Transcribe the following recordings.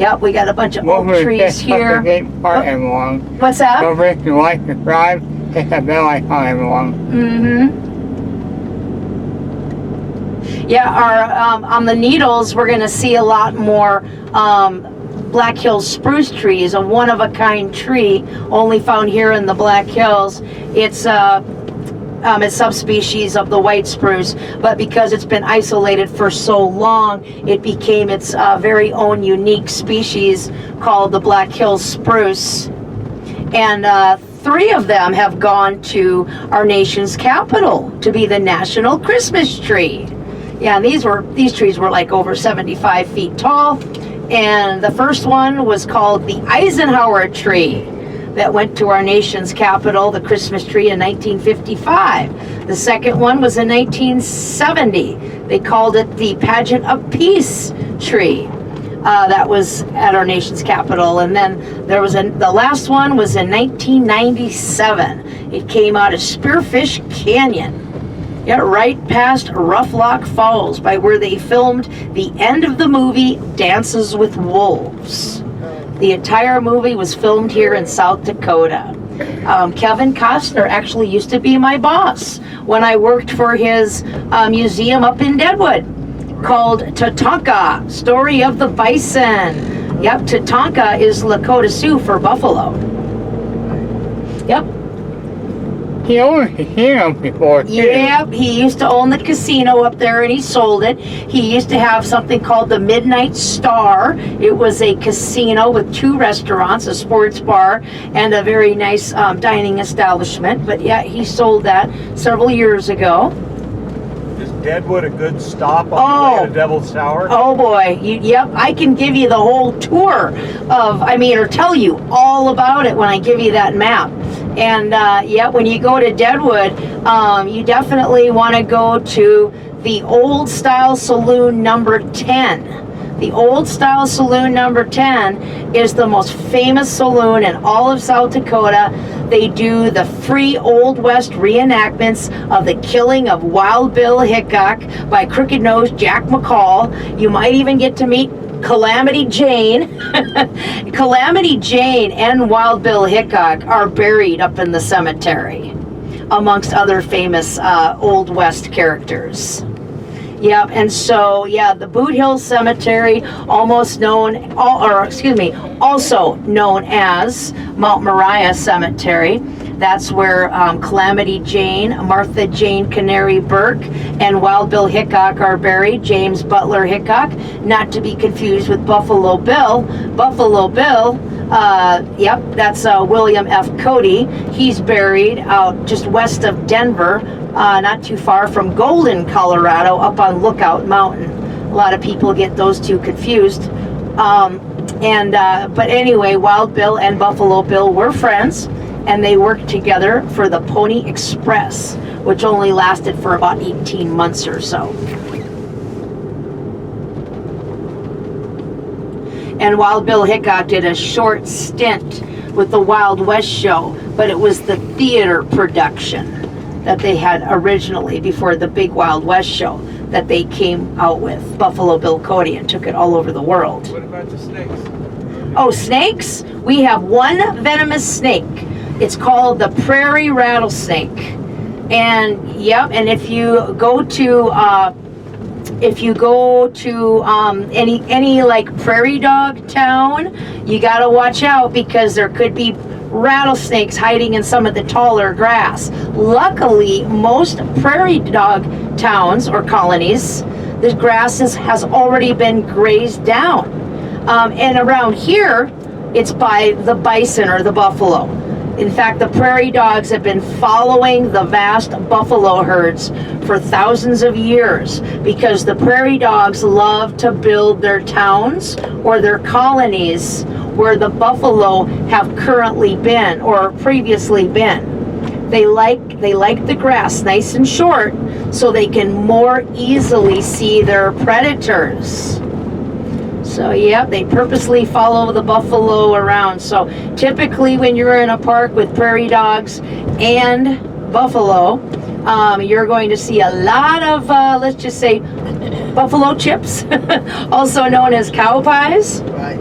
Yep, we got a bunch of oak Moving trees here. Along. What's that? So if you like to drive, hit that bell icon along. Yeah, our on the Needles, we're going to see a lot more Black Hills spruce trees, a one-of-a-kind tree only found here in the Black Hills. It's a subspecies of the white spruce, but because it's been isolated for so long, it became its very own unique species called the Black Hills spruce. And 3 of them have gone to our nation's capital to be the national Christmas tree. Yeah, and these trees were like over 75 feet tall. And the first one was called the Eisenhower tree that went to our nation's capital, the Christmas tree, in 1955. The second one was in 1970. They called it the Pageant of Peace tree. That was at our nation's capital. And then there was the last one was in 1997. It came out of Spearfish Canyon. Yeah, right past Rough Lock Falls, by where they filmed the end of the movie Dances with Wolves. The entire movie was filmed here in South Dakota. Kevin Custer actually used to be my boss when I worked for his museum up in Deadwood called Tatanka, Story of the Bison. Yep, Tatanka is Lakota Sioux for buffalo. Yep. He owned a casino before, too. Yep, he used to own the casino up there and he sold it. He used to have something called the Midnight Star. It was a casino with 2 restaurants, a sports bar, and a very nice dining establishment. But yeah, he sold that several years ago. Is Deadwood a good stop on the way to Devil's Tower? Oh boy, yep, I can give you the whole tour or tell you all about it when I give you that map. And yeah, when you go to Deadwood, you definitely want to go to the Old Style Saloon number 10. The Old Style Saloon number 10 is the most famous saloon in all of South Dakota. They do the free Old West reenactments of the killing of Wild Bill Hickok by Crooked Nose Jack McCall. You might even get to meet Calamity Jane. Calamity Jane and Wild Bill Hickok are buried up in the cemetery, amongst other famous Old West characters. Yep, and so, yeah, the Boot Hill Cemetery, also known as Mount Moriah Cemetery. That's where Calamity Jane, Martha Jane Canary Burke, and Wild Bill Hickok are buried. James Butler Hickok, not to be confused with Buffalo Bill. Buffalo Bill, yep, that's William F. Cody. He's buried out just west of Denver, not too far from Golden, Colorado, up on Lookout Mountain. A lot of people get those two confused. But anyway, Wild Bill and Buffalo Bill were friends, and they worked together for the Pony Express, which only lasted for about 18 months or so. And Wild Bill Hickok did a short stint with the Wild West show, but it was the theater production that they had originally before the big Wild West show that they came out with, Buffalo Bill Cody, and took it all over the world. What about the snakes? Oh, snakes? We have one venomous snake. It's called the prairie rattlesnake. And yep, and if you go to any like prairie dog town, you gotta watch out because there could be rattlesnakes hiding in some of the taller grass. Luckily, most prairie dog towns or colonies, the grass has already been grazed down. And around here, it's by the bison or the buffalo. In fact, the prairie dogs have been following the vast buffalo herds for thousands of years because the prairie dogs love to build their towns or their colonies where the buffalo have currently been or previously been. They like the grass nice and short so they can more easily see their predators. So yeah, they purposely follow the buffalo around. So typically when you're in a park with prairie dogs and buffalo, you're going to see a lot of, let's just say, buffalo chips, also known as cow pies. Right.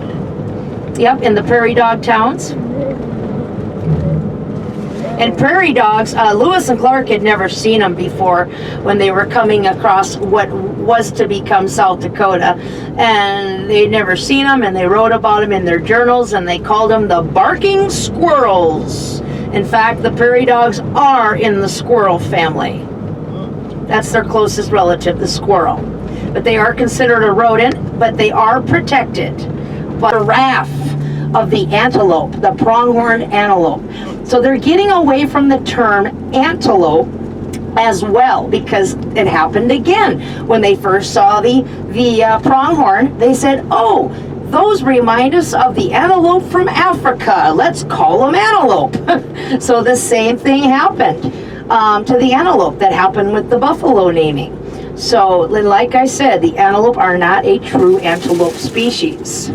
Yep, in the prairie dog towns. And prairie dogs, Lewis and Clark had never seen them before when they were coming across what was to become South Dakota. And they'd never seen them, and they wrote about them in their journals, and they called them the barking squirrels. In fact, the prairie dogs are in the squirrel family. That's their closest relative, the squirrel. But they are considered a rodent, but they are protected. But a giraffe of the antelope, the pronghorn antelope. So they're getting away from the term antelope as well, because it happened again. When they first saw the pronghorn, they said, oh, those remind us of the antelope from Africa. Let's call them antelope. So the same thing happened to the antelope that happened with the buffalo naming. So, like I said, the antelope are not a true antelope species.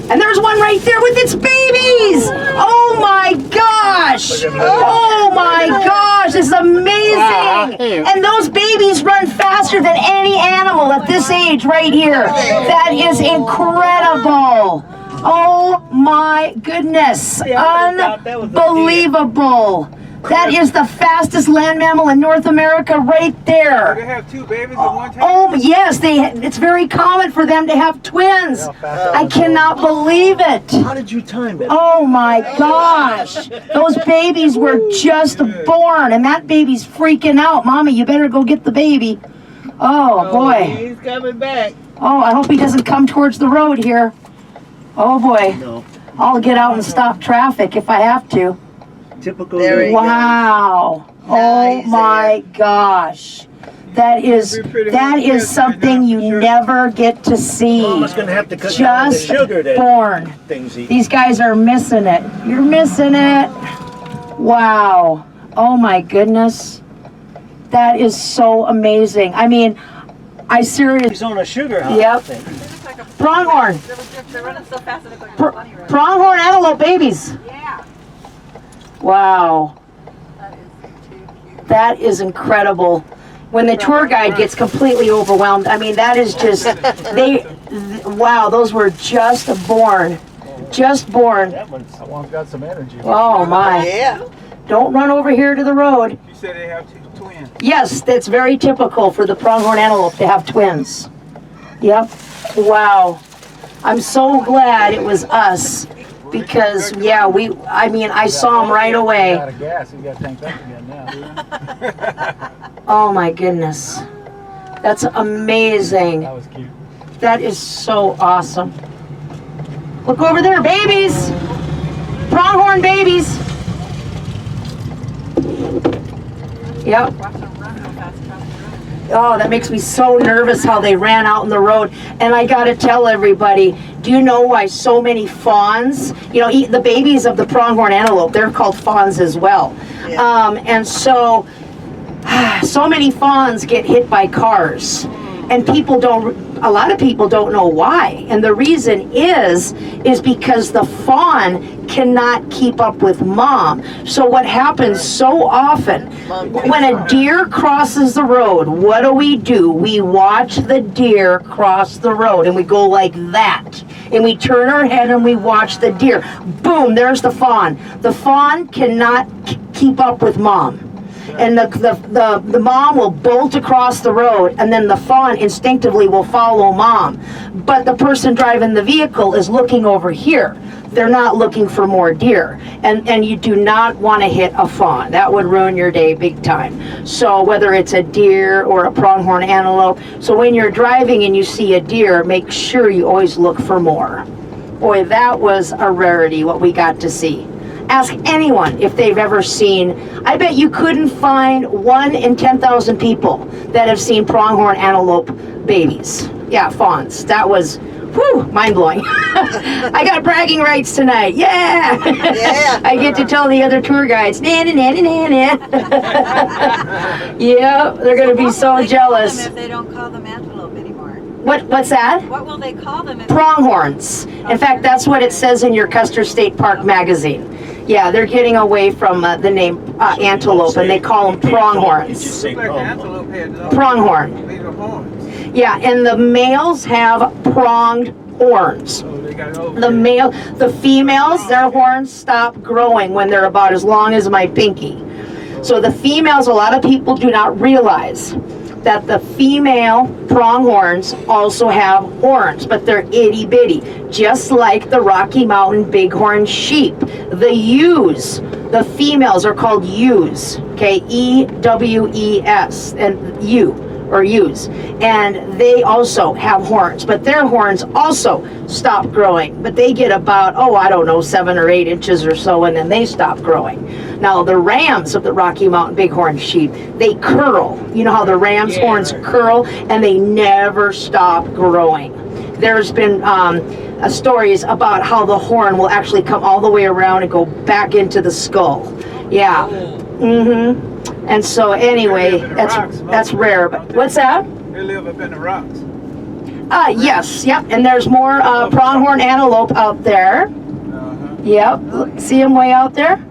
And there's one right there with its babies! Oh my gosh! Oh my gosh, this is amazing! And those babies run faster than any animal at this age right here. That is incredible! Oh my goodness! Unbelievable! That is the fastest land mammal in North America right there. They have two babies at one time? Oh, yes. It's very common for them to have twins. I cannot believe it. How did you time it? Oh, my gosh. Those babies were just born, and that baby's freaking out. Mommy, you better go get the baby. Oh, boy. He's coming back. Oh, I hope he doesn't come towards the road here. Oh, boy. No. I'll get out and stop traffic if I have to. Typical. Wow. Oh my gosh. That is something you never get to see. Mama's gonna have to cut down the Just sugar that born. things eat. These guys are missing it. You're missing it. Wow. Oh my goodness. That is so amazing. I mean, I seriously. He's on a sugar high. Yep. Pronghorn. They're running so fast that they're going funny right Pronghorn antelope babies. now. Yeah. Wow. That is too cute. That is incredible. When the tour guide gets completely overwhelmed, I mean, that is just, wow, those were just born. Just born. That one's got some energy. Oh my. Yeah. Don't run over here to the road. You said they have two twins. Yes, that's very typical for the pronghorn antelope to have twins. Yep. Wow. I'm so glad it was us. Because, yeah, I saw them right away. Out of gas, you got to tank up again now. Oh my goodness. That's amazing. That was cute. That is so awesome. Look over there, babies! Pronghorn babies! Yep. Watch them run real fast across the road. Oh, that makes me so nervous how they ran out in the road. And I gotta tell everybody, do you know why so many fawns, eat the babies of the pronghorn antelope, they're called fawns as well. Yeah. And so many fawns get hit by cars. And a lot of people don't know why. And the reason is because the fawn cannot keep up with mom. So what happens so often, when a deer crosses the road, what do? We watch the deer cross the road, and we go like that. And we turn our head and we watch the deer. Boom, there's the fawn. The fawn cannot keep up with mom. And the mom will bolt across the road, and then the fawn instinctively will follow mom. But the person driving the vehicle is looking over here. They're not looking for more deer. And you do not want to hit a fawn. That would ruin your day big time. So whether it's a deer or a pronghorn antelope, so when you're driving and you see a deer, make sure you always look for more. Boy, that was a rarity, what we got to see. Ask anyone if they've ever seen, I bet you couldn't find 1 in 10,000 people that have seen pronghorn antelope babies. Yeah, fawns. That was, mind-blowing. I got bragging rights tonight. Yeah! Yeah. I get to tell the other tour guides, na na na na na. Yeah, they're going to be so What will they call jealous. them if they don't call them antelope anymore? What's that? What will they call them if Pronghorns. In fact, that's what it says in your Custer State Park magazine. Yeah, they're getting away from the name antelope, and they call them pronghorns. Like antelope heads. Pronghorn. These are horns. Yeah, and the males have pronged horns. The females, their horns stop growing when they're about as long as my pinky. So the females, a lot of people do not realize that the female pronghorns also have horns, but they're itty bitty, just like the Rocky Mountain bighorn sheep. The ewes, the females are called ewes, okay, E-W-E-S, and ewe, or ewes, and they also have horns, but their horns also stop growing, but they get about, I don't know, 7 or 8 inches or so, and then they stop growing. Now the rams of the Rocky Mountain bighorn sheep, they curl. You know how the ram's horns curl, and they never stop growing. There's been stories about how the horn will actually come all the way around and go back into the skull. Yeah. Mm-hmm. And so anyway, that's rare. But what's that? They live up in the rocks. Yes, yep. And there's more pronghorn antelope out there. Yep. See them way out there?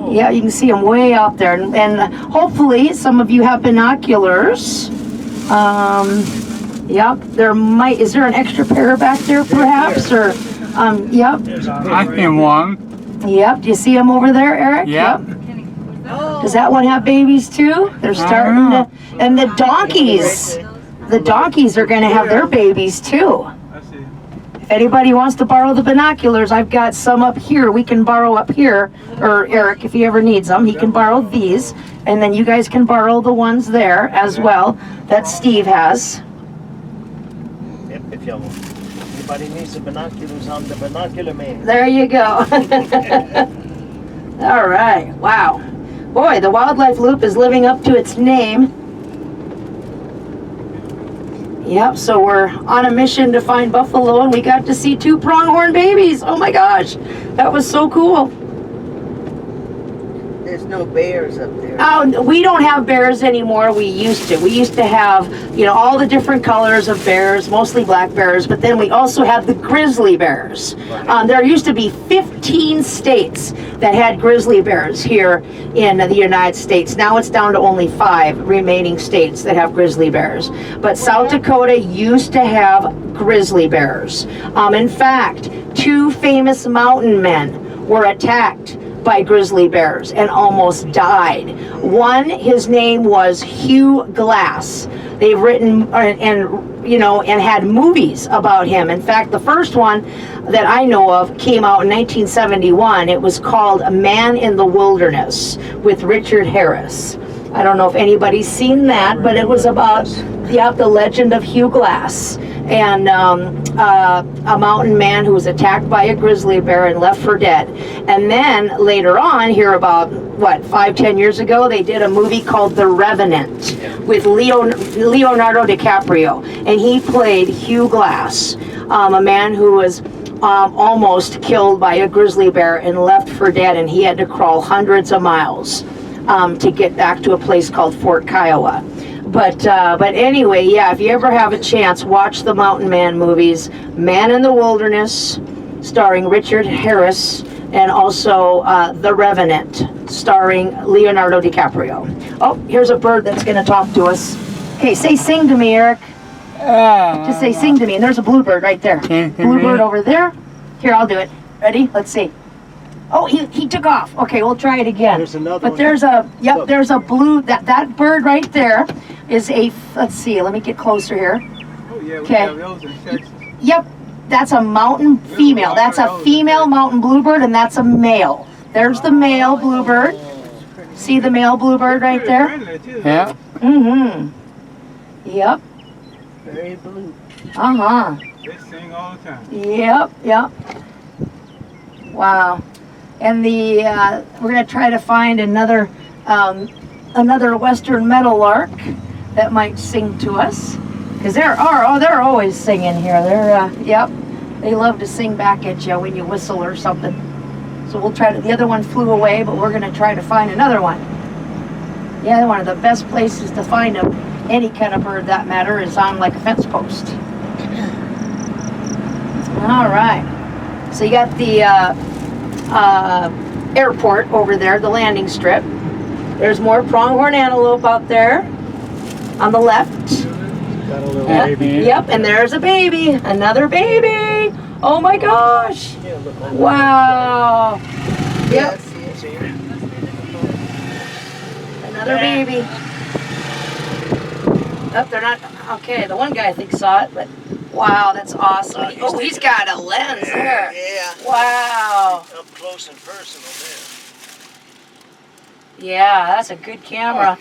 Yeah, you can see them way out there. And hopefully some of you have binoculars. Yep. Is there an extra pair back there perhaps? Or, yep. I can one. Yep. Do you see them over there, Eric? Yep. Does that one have babies too? They're starting to, and the donkeys are going to have their babies too. I see. If anybody wants to borrow the binoculars, I've got some up here. We can borrow up here, or Eric, if he ever needs them, he can borrow these, and then you guys can borrow the ones there as well that Steve has. If anybody needs the binoculars, I'm the binocular man. There you go. All right. Wow. Boy, the wildlife loop is living up to its name. Yep, so we're on a mission to find buffalo, and we got to see 2 pronghorn babies. Oh my gosh, that was so cool. There's no bears up there. Oh, we don't have bears anymore. We used to. We used to have, all the different colors of bears, mostly black bears, but then we also have the grizzly bears. There used to be 15 states that had grizzly bears here in the United States. Now it's down to only 5 remaining states that have grizzly bears. But South Dakota used to have grizzly bears. In fact, 2 famous mountain men were attacked by grizzly bears and almost died. One, his name was Hugh Glass. They've written and had movies about him. In fact, the first one that I know of came out in 1971. It was called A Man in the Wilderness with Richard Harris. I don't know if anybody's seen that, but it was about the legend of Hugh Glass, and a mountain man who was attacked by a grizzly bear and left for dead. And then later on, here about 5-10 years ago, they did a movie called The Revenant with Leonardo DiCaprio, and he played Hugh Glass, a man who was almost killed by a grizzly bear and left for dead, and he had to crawl hundreds of miles to get back to a place called Fort Kiowa. But anyway, yeah, if you ever have a chance, watch the Mountain Man movies. Man in the Wilderness, starring Richard Harris, and also The Revenant, starring Leonardo DiCaprio. Oh, here's a bird that's going to talk to us. Okay, say sing to me, Eric. Just say sing to me. And there's a bluebird right there. Bluebird over there. Here, I'll do it. Ready? Let's see. Oh, he took off. Okay, we'll try it again. There's another but one. there's a blue, that bird right there is a, let's see, let me get closer here. Oh yeah, we Okay. have those in Texas. Yep, that's a mountain female. That's a female mountain bluebird, and that's a male. There's the male bluebird. See the male bluebird right there? Friendly, too. Yeah. Mm-hmm. Yep. Very blue. Uh-huh. They sing all the time. Yep. Wow. And we're gonna try to find another western meadowlark that might sing to us, because they're always singing here. They're they love to sing back at you when you whistle or something. So we'll try to. The other one flew away, but we're gonna try to find another one. Yeah, one of the best places to find any kind of bird that matter is on like a fence post. All right. So you got the airport over there, the landing strip. There's more pronghorn antelope out there on the left. Got a little Yep, baby. yep, and there's a baby, another baby. Oh my gosh. Yeah, look over. Wow. Yep, Yes, See it? another baby. Oh, they're not, okay, the one guy I think saw it, but wow, that's awesome. Oh, he's got a lens there. yeah. Wow. Up close and personal Yeah, that's a good camera.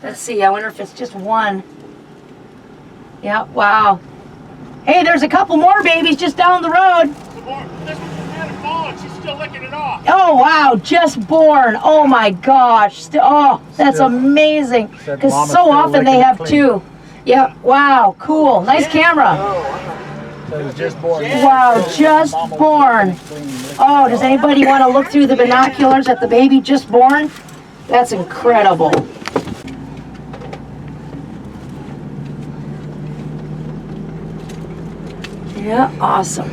Let's see, I wonder if it's just one. Yeah, wow. Hey, there's a couple more babies just down the road. She's still licking it off. Oh, wow, just born. Oh my gosh. Oh, that's Still- amazing. Said Because mama's so still often they licking it have clean. two. Yeah, wow, cool. Nice camera. So it was just born. Wow, just born. Oh, does anybody want to look through the binoculars at the baby just born? That's incredible. Yeah, awesome.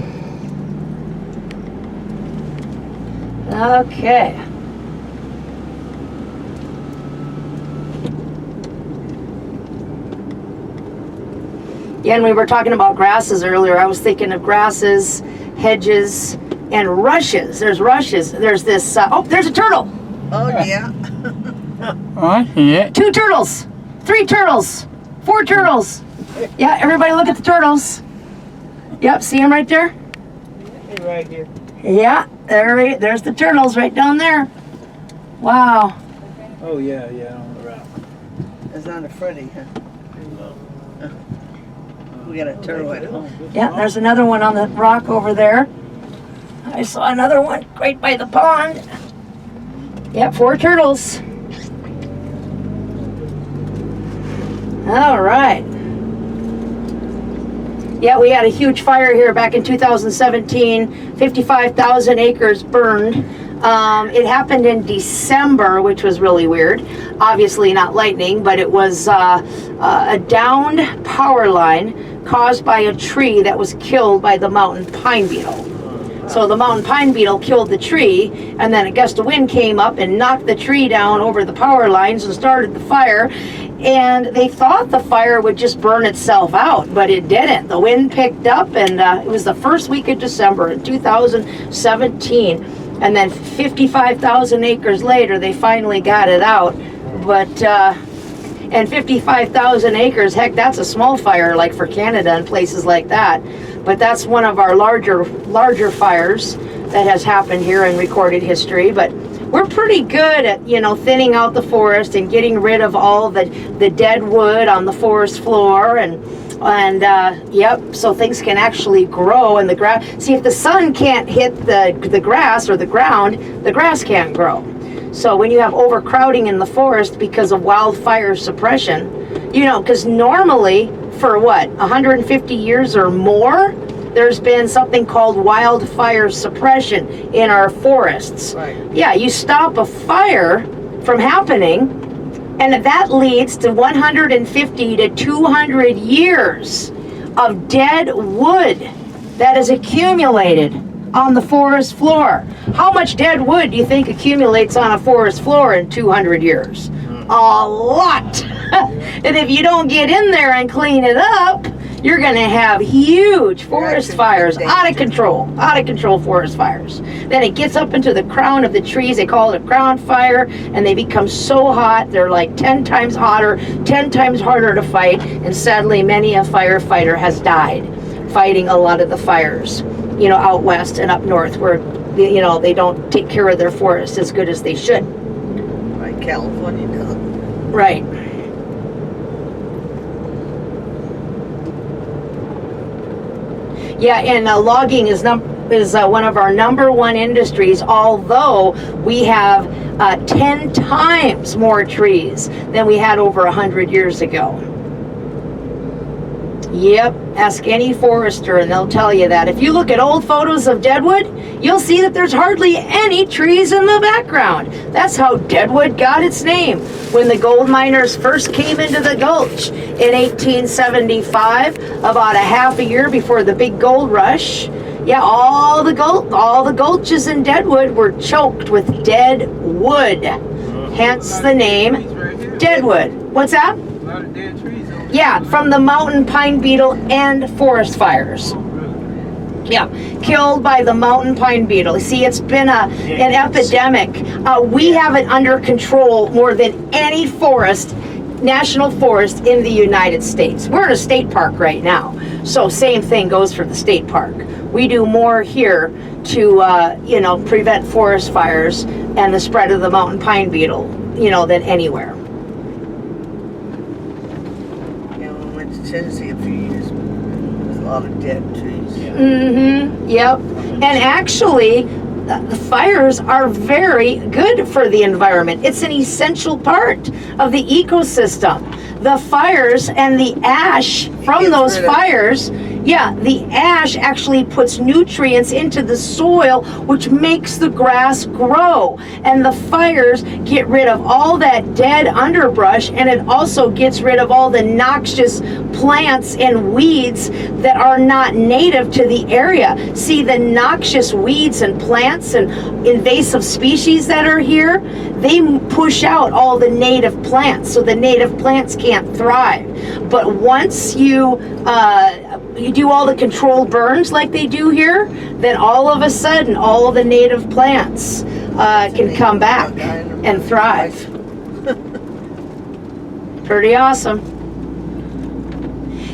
Okay. Yeah, and we were talking about grasses earlier. I was thinking of grasses, hedges, and rushes. There's rushes. There's this, oh, there's a turtle. Oh, yeah. Oh, I see it. 2 turtles, 3 turtles, 4 turtles. Yeah, everybody look at the turtles. Yep, see them right there? Right here. Yeah, there's the turtles right down there. Wow. Oh, yeah, yeah, on the route. It's not a Freddy, huh? We got a turtle at home. Yeah, there's another one on the rock over there. I saw another one right by the pond. Yep, 4 turtles. All right. Yeah, we had a huge fire here back in 2017. 55,000 acres burned. It happened in December, which was really weird. Obviously not lightning, but it was a downed power line caused by a tree that was killed by the mountain pine beetle. So the mountain pine beetle killed the tree, and then a gust of wind came up and knocked the tree down over the power lines and started the fire. And they thought the fire would just burn itself out, but it didn't. The wind picked up, and it was the first week of December in 2017. And then 55,000 acres later, they finally got it out. But, and 55,000 acres, heck, that's a small fire, like for Canada and places like that. But that's one of our larger fires that has happened here in recorded history. But we're pretty good at, you know, thinning out the forest and getting rid of all the dead wood on the forest floor, and yep, so things can actually grow in the grass. See, if the sun can't hit the grass or the ground, the grass can't grow. So when you have overcrowding in the forest because of wildfire suppression, you know, because normally for what, 150 years or more, there's been something called wildfire suppression in our forests. Right. Yeah, you stop a fire from happening, and that leads to 150 to 200 years of dead wood that is accumulated on the forest floor. How much dead wood do you think accumulates on a forest floor in 200 years? A lot. And if you don't get in there and clean it up, you're going to have huge forest fires, out of control forest fires. Then it gets up into the crown of the trees. They call it a crown fire, and they become so hot, they're like 10 times hotter, 10 times harder to fight, and sadly many a firefighter has died fighting a lot of the fires, you know, out west and up north, where, you know, they don't take care of their forests as good as they should. Like California does. Right. Yeah, and logging is one of our #1 industries, although we have 10 times more trees than we had over 100 years ago. Yep, ask any forester and they'll tell you that. If you look at old photos of deadwood, you'll see that there's hardly any trees in the background. That's how deadwood got its name. When the gold miners first came into the gulch in 1875, about a half a year before the big gold rush, yeah, all the gulches in Deadwood were choked with dead wood. Hence the name Deadwood. What's that? A lot of dead trees over Yeah, from the mountain pine beetle and forest fires. Yeah, killed by the mountain pine beetle. See, it's been an epidemic. We have it under control more than any national forest in the United States. We're in a state park right now, so same thing goes for the state park. We do more here to, prevent forest fires and the spread of the mountain pine beetle, than anywhere. Yeah, we went to Tennessee a few years. There's a lot of dead trees. Mm-hmm. Yep. And actually, the fires are very good for the environment. It's an essential part of the ecosystem. The fires and the ash from those fires, the ash actually puts nutrients into the soil, which makes the grass grow. And the fires get rid of all that dead underbrush, and it also gets rid of all the noxious plants and weeds that are not native to the area. See, the noxious weeds and plants and invasive species that are here, they push out all the native plants, so the native plants can't thrive. But once you do all the controlled burns like they do here, then all of a sudden all of the native plants can come back and thrive. Pretty awesome.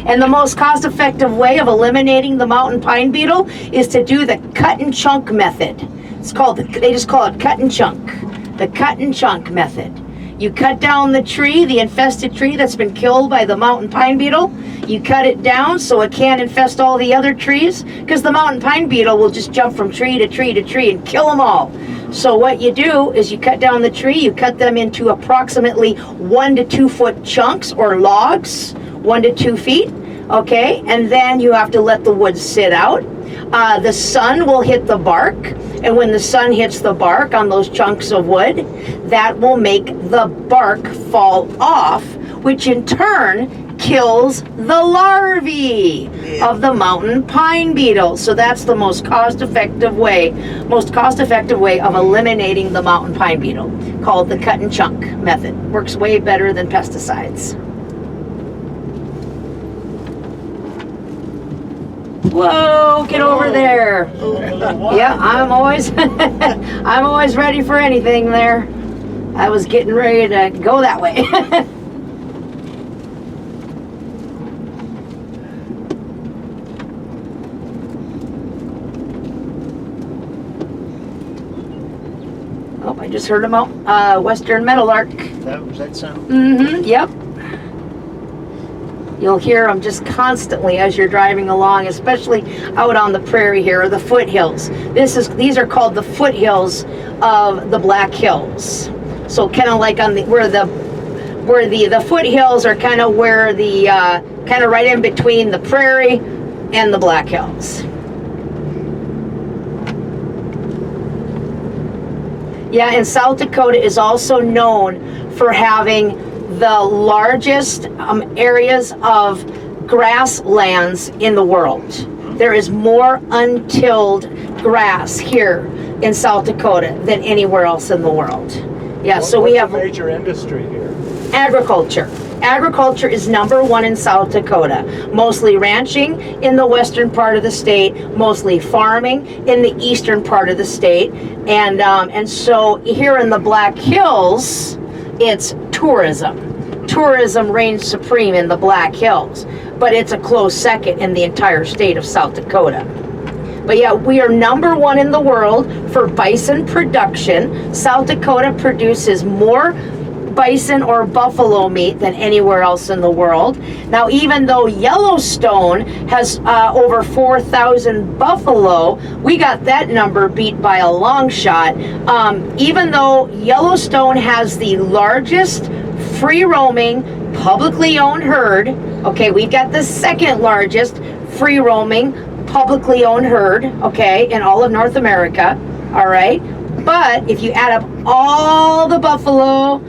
And the most cost-effective way of eliminating the mountain pine beetle is to do the cut and chunk method. They just call it cut and chunk. The cut and chunk method. You cut down the tree, the infested tree that's been killed by the mountain pine beetle. You cut it down so it can't infest all the other trees, because the mountain pine beetle will just jump from tree to tree to tree and kill them all. So what you do is you cut down the tree, you cut them into approximately 1 to 2 foot chunks or logs, 1 to 2 feet, okay? And then you have to let the wood sit out. The sun will hit the bark, and when the sun hits the bark on those chunks of wood, that will make the bark fall off, which in turn kills the larvae of the mountain pine beetle. So that's the most cost-effective way of eliminating the mountain pine beetle, called the cut and chunk method. Works way better than pesticides. Whoa, get over there. Yeah, I'm always I'm always ready for anything there. I was getting ready to go that way. Oh, I just heard about western meadowlark. That sound? Mm-hmm, yep. You'll hear them just constantly as you're driving along, especially out on the prairie here, or the foothills. These are called the foothills of the Black Hills. So kind of like on where the foothills are kind of where the kind of right in between the prairie and the Black Hills. Yeah, and South Dakota is also known for having the largest areas of grasslands in the world. There is more untilled grass here in South Dakota than anywhere else in the world. Yeah, so we have a major industry here. Agriculture. Agriculture is #1 in South Dakota. Mostly ranching in the western part of the state, mostly farming in the eastern part of the state, and so here in the Black Hills, it's tourism. Tourism reigns supreme in the Black Hills, but it's a close second in the entire state of South Dakota. But yeah, we are #1 in the world for bison production. South Dakota produces more bison or buffalo meat than anywhere else in the world. Now, even though Yellowstone has over 4,000 buffalo, we got that number beat by a long shot. Even though Yellowstone has the largest free-roaming, publicly owned herd, okay, we've got the second largest free-roaming, publicly owned herd, okay, in all of North America, all right? But if you add up all the buffalo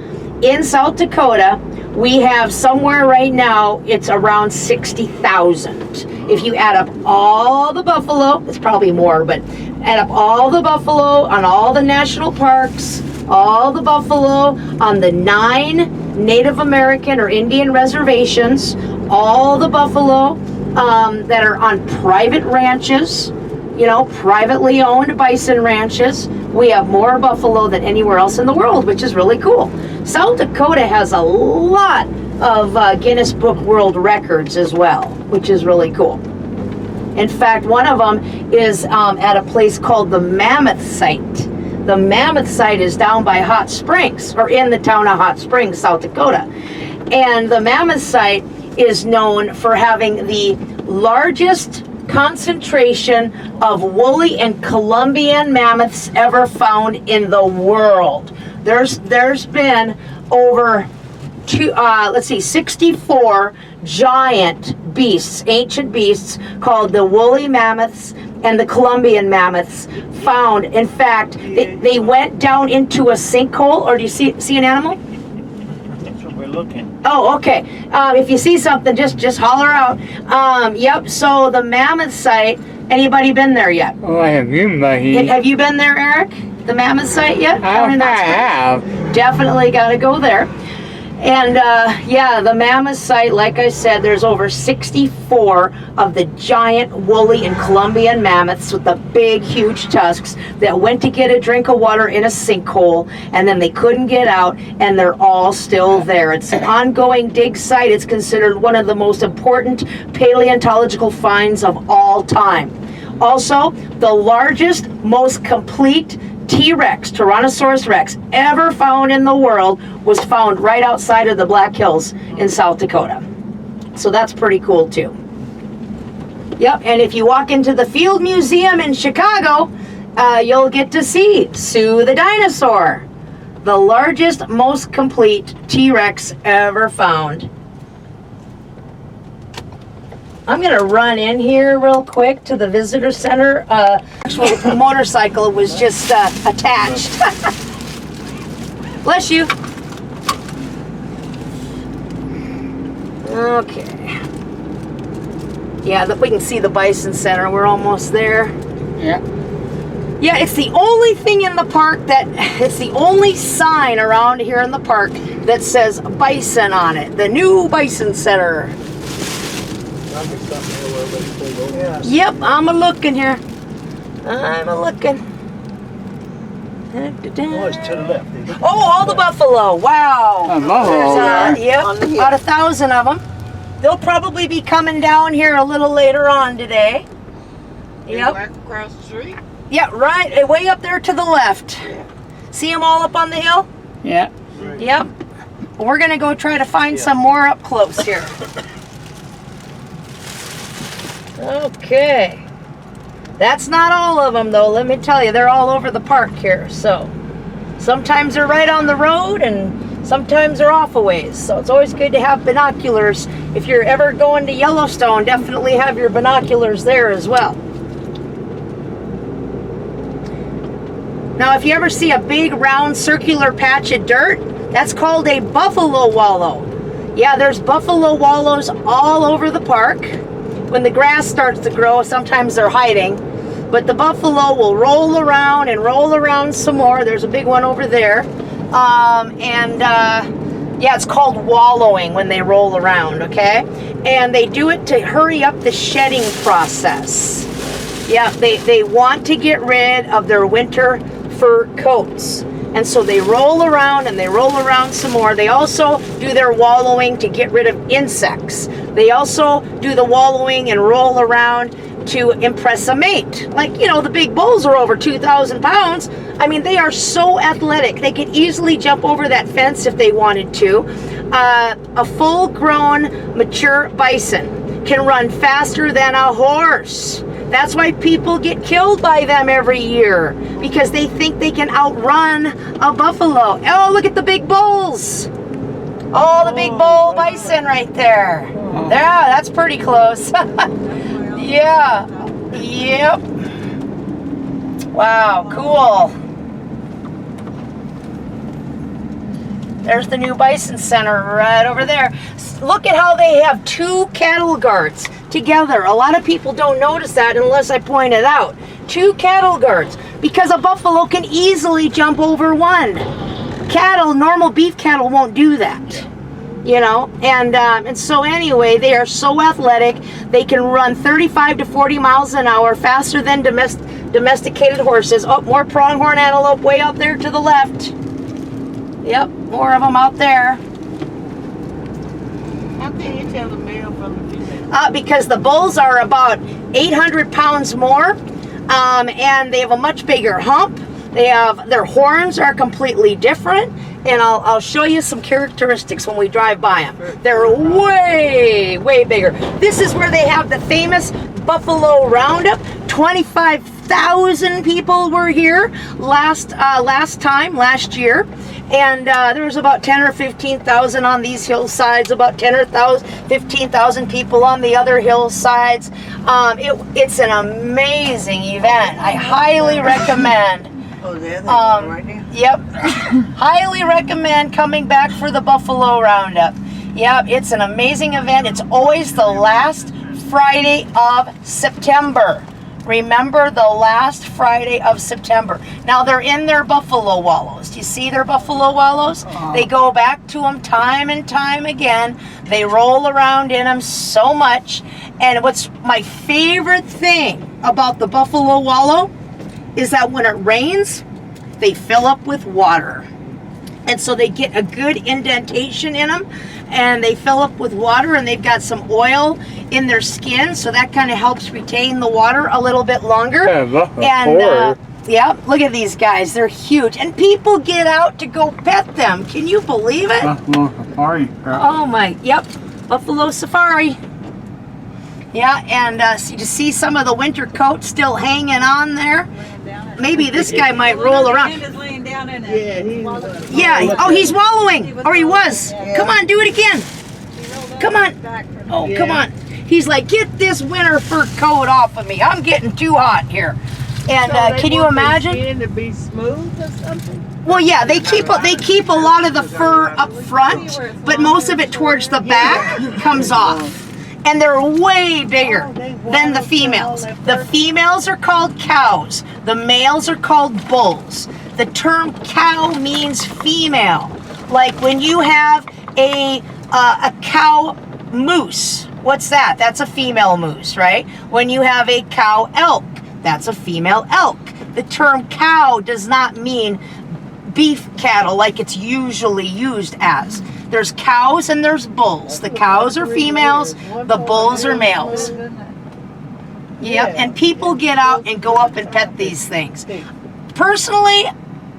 in South Dakota, we have somewhere right now, it's around 60,000. If you add up all the buffalo, it's probably more, but add up all the buffalo on all the national parks, all the buffalo on the 9 Native American or Indian reservations, all the buffalo that are on private ranches, you know, privately owned bison ranches. We have more buffalo than anywhere else in the world, which is really cool. South Dakota has a lot of Guinness Book World Records as well, which is really cool. In fact, one of them is at a place called the Mammoth Site. The Mammoth Site is down by Hot Springs, or in the town of Hot Springs, South Dakota. And the Mammoth Site is known for having the largest concentration of woolly and Columbian mammoths ever found in the world. There's been over 64 giant beasts, ancient beasts called the woolly mammoths and the Columbian mammoths found. In fact, they went down into a sinkhole. Or do you see an animal? That's what we're looking. Oh, okay. If you see something, just holler out. Yep. So the Mammoth Site. Anybody been there yet? Oh, I have you, buddy. Have you been there, Eric? The Mammoth Site yet? Down in Hot Springs? have. Definitely got to go there. And yeah, the Mammoth Site, like I said, there's over 64 of the giant woolly and Columbian mammoths with the big, huge tusks that went to get a drink of water in a sinkhole, and then they couldn't get out, and they're all still there. It's an ongoing dig site. It's considered one of the most important paleontological finds of all time. Also, the largest, most complete T-Rex, Tyrannosaurus Rex, ever found in the world was found right outside of the Black Hills in South Dakota. So that's pretty cool too. Yep, and if you walk into the Field Museum in Chicago, you'll get to see Sue the dinosaur, the largest, most complete T-Rex ever found. I'm going to run in here real quick to the visitor center. Actual motorcycle was just attached. Bless you. Okay. Yeah, we can see the Bison Center. We're almost there. Yeah. Yeah, it's the only thing in the park it's the only sign around here in the park that says Bison on it. The new Bison Center. Yep, I'm a-looking here. I'm a-looking. Oh, it's to the left. Oh, all the buffalo. Wow. A buffalo. Yep, about 1,000 of them. They'll probably be coming down here a little later on today. Yep. Back across the street. Yeah, right, way up there to the left. See them all up on the hill? Yeah. Yep. We're going to go try to find some more up close here. Okay. That's not all of them, though. Let me tell you, they're all over the park here. So sometimes they're right on the road, and sometimes they're off a ways. So it's always good to have binoculars. If you're ever going to Yellowstone, definitely have your binoculars there as well. Now, if you ever see a big round circular patch of dirt, that's called a buffalo wallow. Yeah, there's buffalo wallows all over the park. When the grass starts to grow, sometimes they're hiding, but the buffalo will roll around and roll around some more. There's a big one over there. Yeah, it's called wallowing when they roll around, okay? And they do it to hurry up the shedding process. Yeah, they want to get rid of their winter fur coats. And so they roll around and they roll around some more. They also do their wallowing to get rid of insects. They also do the wallowing and roll around to impress a mate. Like, you know, the big bulls are over 2,000 pounds. I mean, they are so athletic. They could easily jump over that fence if they wanted to. A full-grown, mature bison can run faster than a horse. That's why people get killed by them every year, because they think they can outrun a buffalo. Oh, look at the big bulls. Oh, the big bull bison right there. Yeah, that's pretty close. Yeah. Yep. Wow, cool. There's the new Bison Center right over there. Look at how they have 2 cattle guards together. A lot of people don't notice that unless I point it out. 2 cattle guards, because a buffalo can easily jump over one. Cattle, normal beef cattle won't do that. you know. And so anyway, they are so athletic. They can run 35 to 40 miles an hour faster than domesticated horses. Oh, more pronghorn antelope way out there to the left. Yep, more of them out there. How can you tell the male from the female? Because the bulls are about 800 pounds more, and they have a much bigger hump. Their horns are completely different, and I'll show you some characteristics when we drive by them. They're way, way bigger. This is where they have the famous Buffalo Roundup. 25,000 people were here last year, and there was about 10 or 15,000 on these hillsides, about 10 or 15,000 people on the other hillsides. It's an amazing event. I highly recommend. Oh, there they are right now. Yep. Highly recommend coming back for the Buffalo Roundup. Yep, it's an amazing event. It's always the last Friday of September. Remember, the last Friday of September. Now, they're in their buffalo wallows. Do you see their buffalo wallows? They go back to them time and time again. They roll around in them so much. And what's my favorite thing about the buffalo wallow is that when it rains, they fill up with water. And so they get a good indentation in them, and they fill up with water, and they've got some oil in their skin, so that kind of helps retain the water a little bit longer. And yeah, look at these guys. They're huge. And people get out to go pet them. Can you believe it? Oh my, yep. Buffalo Safari. Yeah, and so you see some of the winter coats still hanging on there. Maybe this guy might roll around. Yeah, oh, he's wallowing. Or he was. Come on, do it again. Come on. Oh, come on. He's like, get this winter fur coat off of me. I'm getting too hot here. And can you imagine? To be smooth or something? Well, yeah, they keep a lot of the fur up front, but most of it towards the back comes off. And they're way bigger than the females. The females are called cows. The males are called bulls. The term cow means female. Like when you have a cow moose, what's that? That's a female moose, right? When you have a cow elk, that's a female elk. The term cow does not mean beef cattle like it's usually used as. There's cows and there's bulls. The cows are females, the bulls are males. Yep, and people get out and go up and pet these things. Personally,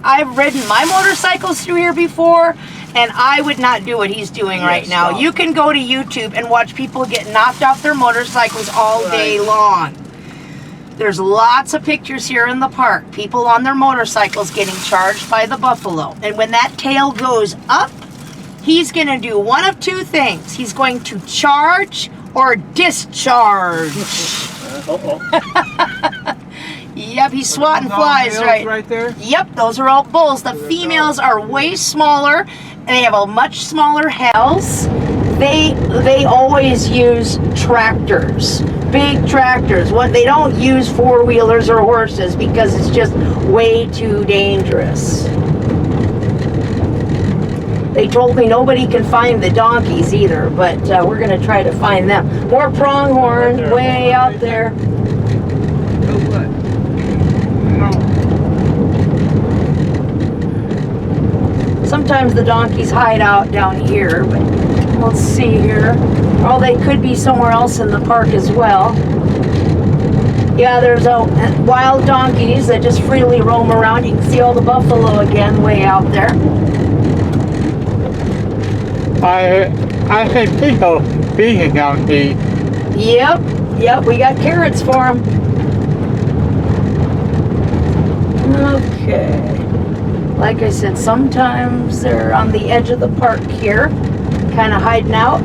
I've ridden my motorcycles through here before, and I would not do what he's doing right now. You can go to YouTube and watch people get knocked off their motorcycles all day long. There's lots of pictures here in the park. People on their motorcycles getting charged by the buffalo. And when that tail goes up, he's going to do one of two things. He's going to charge or discharge. Yep, he's swatting flies right there. Yep, those are all bulls. The females are way smaller, and they have a much smaller hells. They always use tractors, big tractors. What they don't use four-wheelers or horses because it's just way too dangerous. They told me nobody can find the donkeys either, but we're going to try to find them. More pronghorn way out there. Sometimes the donkeys hide out down here, but let's see here. Oh, they could be somewhere else in the park as well. Yeah, there's wild donkeys that just freely roam around. You can see all the buffalo again way out there. I see people feeding donkeys. Yep, we got carrots for them. Okay. Like I said, sometimes they're on the edge of the park here, kind of hiding out.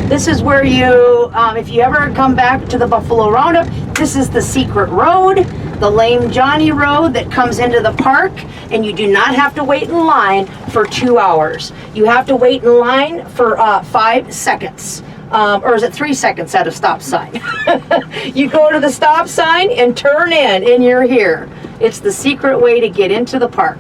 This is where you, if you ever come back to the Buffalo Roundup, this is the secret road, the Lame Johnny Road that comes into the park, and you do not have to wait in line for 2 hours. You have to wait in line for 5 seconds. Or is it 3 seconds at a stop sign? You go to the stop sign and turn in, and you're here. It's the secret way to get into the park.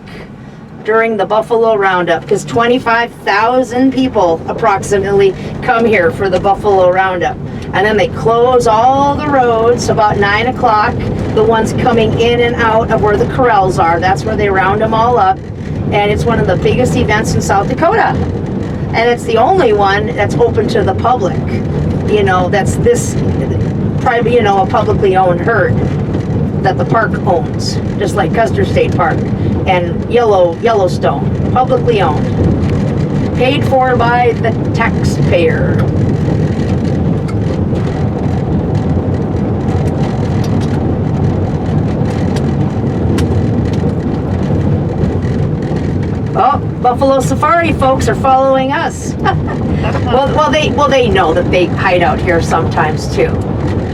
during the Buffalo Roundup, because 25,000 people approximately come here for the Buffalo Roundup. And then they close all the roads about 9 o'clock, the ones coming in and out of where the corrals are. That's where they round them all up. And it's one of the biggest events in South Dakota. And it's the only one that's open to the public. You know, that's this private, you know, a publicly owned herd that the park owns, just like Custer State Park and Yellowstone, publicly owned, paid for by the taxpayer. Oh, Buffalo Safari folks are following us. well, they know that they hide out here sometimes too.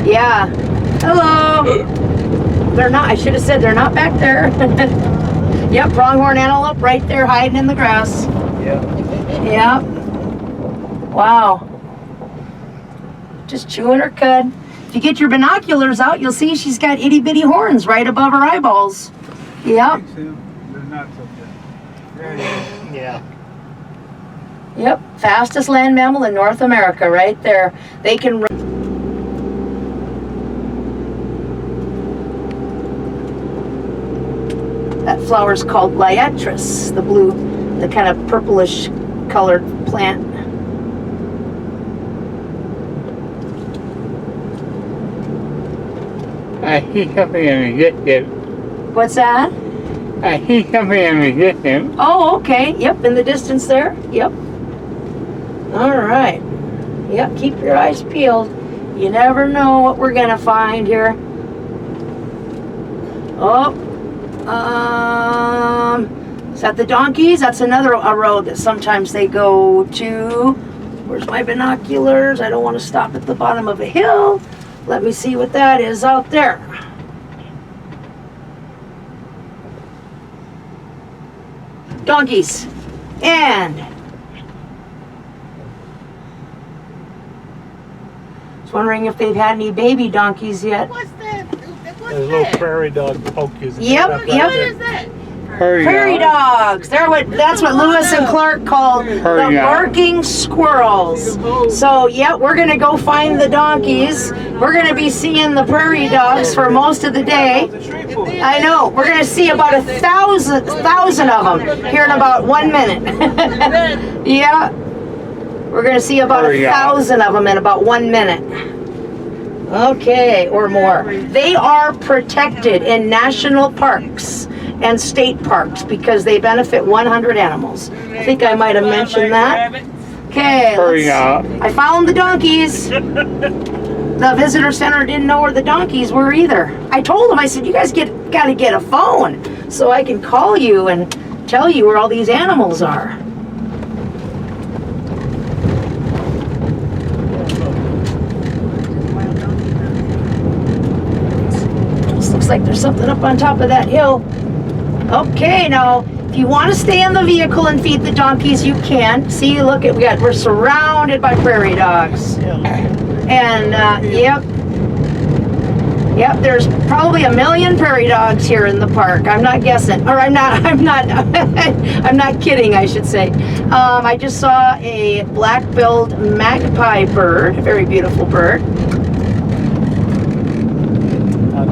Yeah. Hello. They're not. I should have said they're not back there. Yep, pronghorn antelope right there hiding in the grass. Yeah. Yep. Wow. Just chewing her cud. If you get your binoculars out, you'll see she's got itty bitty horns right above her eyeballs. Yep. They're not so good. Yeah. Yep. Fastest land mammal in North America right there. They can run. That flower's called liatris, the blue, the kind of purplish colored plant. I see something in the distance. What's that? I see something in the distance. Oh, okay. Yep, in the distance there. Yep. All right. Yep, keep your eyes peeled. You never know what we're gonna find here. Oh, is that the donkeys? That's another a road that sometimes they go to. Where's my binoculars? I don't want to stop at the bottom of a hill. Let me see what that is out there. Donkeys. And I was wondering if they've had any baby donkeys yet. What's that? What's There's little prairie dog pokies. Yep, yep. What is that? Prairie dogs. That's what Lewis and Clark called the barking squirrels. So, yeah, we're going to go find the donkeys. We're going to be seeing the prairie dogs for most of the day. I know. We're going to see about 1,000 of them here in about 1 minute. Yeah. We're going to see about 1,000 of them in about 1 minute. Okay, or more. They are protected in national parks and state parks because they benefit 100 animals. I think I might have mentioned that. Okay, I found the donkeys. The visitor center didn't know where the donkeys were either. I told them, I said, you guys got to get a phone so I can call you and tell you where all these animals are. Looks like there's something up on top of that hill. Okay, now if you want to stay in the vehicle and feed the donkeys, you can. See, look at we're surrounded by prairie dogs. And yep, there's probably 1 million prairie dogs here in the park. I'm not guessing, or I'm not I'm not kidding, I should say. I just saw a black-billed magpie bird, a very beautiful bird.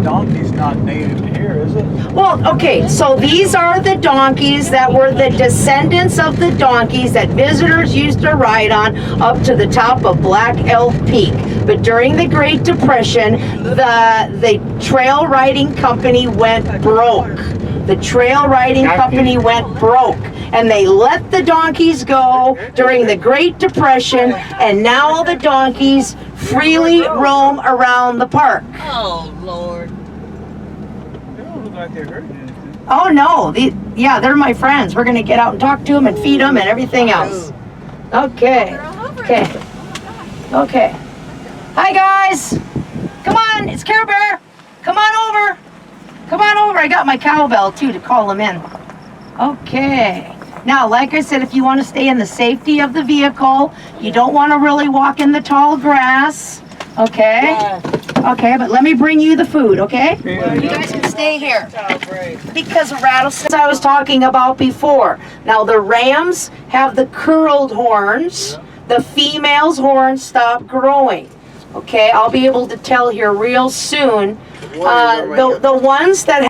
Donkey's not native to here, is it? Well, okay, so these are the donkeys that were the descendants of the donkeys that visitors used to ride on up to the top of Black Elk Peak. But during the Great Depression, the trail riding company went broke. The trail riding company went broke. And they let the donkeys go during the Great Depression, and now the donkeys freely roam around the park. Oh, Lord. They don't look like they're hurting anything. Oh no, they're my friends. We're gonna get out and talk to them and feed them and everything else. Okay, okay. Hi guys, come on, it's Care Bear. Come on over. Come on over. I got my cowbell too to call them in. Okay. Now, like I said, if you want to stay in the safety of the vehicle, you don't want to really walk in the tall grass. Okay? Okay, but let me bring you the food, okay? You guys can stay here. Top, right. Because of rattlesnakes I was talking about before. Now the rams have the curled horns. The female's horns stop growing. Okay, I'll be able to tell here real soon. The ones that